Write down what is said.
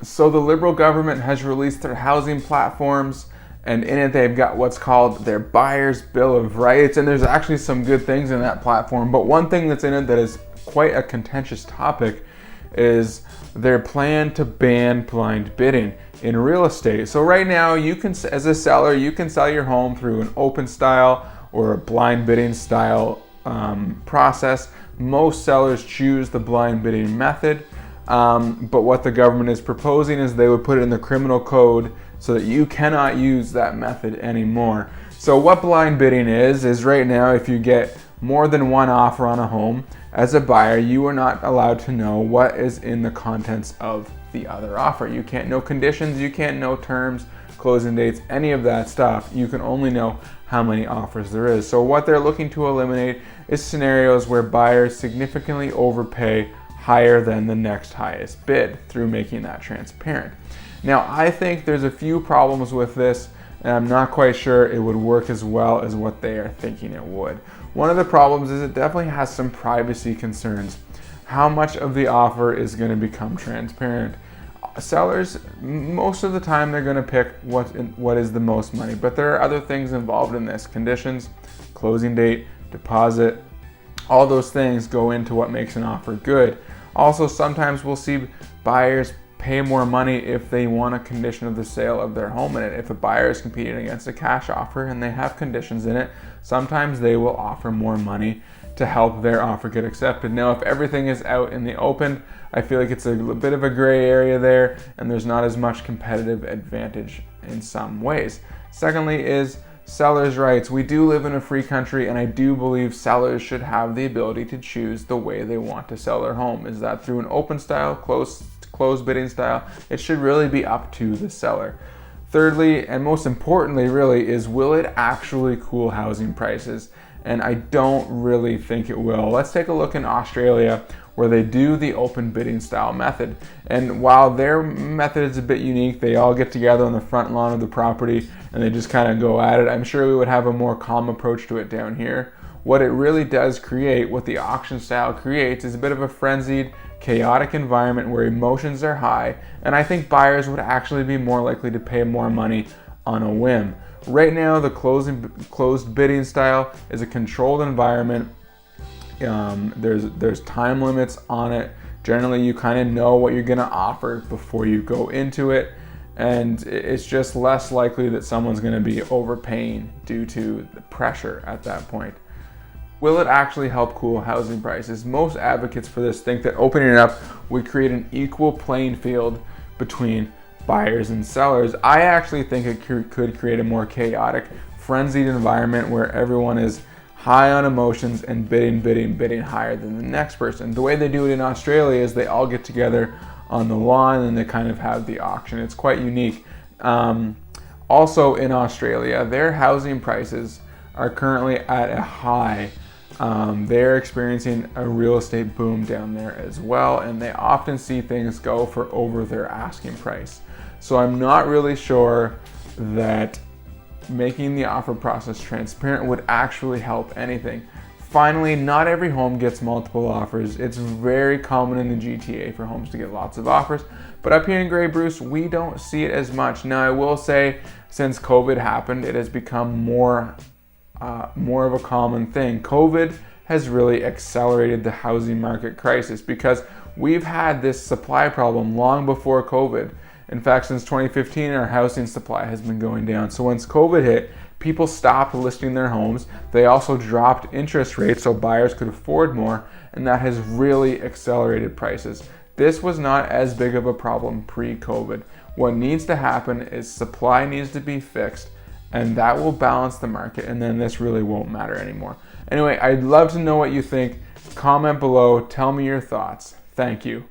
So the Liberal government has released their housing platforms, and in it they've got what's called their Buyer's Bill of Rights, and there's actually some good things in that platform. But one thing that's in it that is quite a contentious topic is their plan to ban blind bidding in real estate. So right now, you can, as a seller, you can sell your home through an open style or a blind bidding style process. Most sellers choose the blind bidding method, but what the government is proposing is they would put it in the criminal code so that you cannot use that method anymore. So what blind bidding is right now, if you get more than one offer on a home, as a buyer, you are not allowed to know what is in the contents of the other offer. You can't know conditions, you can't know terms, closing dates, any of that stuff. You can only know how many offers there is. So what they're looking to eliminate is scenarios where buyers significantly overpay higher than the next highest bid through making that transparent. Now, I think there's a few problems with this, and I'm not quite sure it would work as well as what they are thinking it would. One of the problems is it definitely has some privacy concerns. How much of the offer is going to become transparent? Sellers, most of the time, they're going to pick what is the most money, but there are other things involved in this. Conditions, closing date, deposit, all those things go into what makes an offer good. Also, sometimes we'll see buyers pay more money if they want a condition of the sale of their home in it. If a buyer is competing against a cash offer and they have conditions in it, sometimes they will offer more money to help their offer get accepted. Now, if everything is out in the open, I feel like it's a bit of a gray area there, and there's not as much competitive advantage in some ways. Secondly is sellers' rights. We do live in a free country, and I do believe sellers should have the ability to choose the way they want to sell their home. Is that through an open style, closed bidding style? It should really be up to the seller. Thirdly, and most importantly really, is will it actually cool housing prices? And I don't really think it will. Let's take a look in Australia, where they do the open bidding style method. And while their method is a bit unique, they all get together on the front lawn of the property and they just kind of go at it. I'm sure we would have a more calm approach to it down here. What it really does create, what the auction style creates, is a bit of a frenzied, chaotic environment where emotions are high, and I think buyers would actually be more likely to pay more money on a whim. Right now, the closed bidding style is a controlled environment. There's time limits on it. Generally, you kind of know what you're going to offer before you go into it, and it's just less likely that someone's going to be overpaying due to the pressure at that point. Will it actually help cool housing prices? Most advocates for this think that opening it up would create an equal playing field between buyers and sellers. I actually think it could create a more chaotic, frenzied environment where everyone is high on emotions and bidding higher than the next person. The way they do it in Australia is they all get together on the lawn and they kind of have the auction. It's quite unique. Also in Australia, their housing prices are currently at a high. They're experiencing a real estate boom down there as well, and they often see things go for over their asking price. So I'm not really sure that making the offer process transparent would actually help anything. Finally, not every home gets multiple offers. It's very common in the GTA for homes to get lots of offers, but up here in Grey Bruce, we don't see it as much. Now, I will say, since COVID happened, it has become more of a common thing. COVID has really accelerated the housing market crisis because we've had this supply problem long before COVID. In fact, since 2015, our housing supply has been going down. So once COVID hit, people stopped listing their homes. They also dropped interest rates so buyers could afford more, and that has really accelerated prices. This was not as big of a problem pre-COVID. What needs to happen is supply needs to be fixed, and that will balance the market, and then this really won't matter anymore. Anyway, I'd love to know what you think. Comment below, tell me your thoughts. Thank you.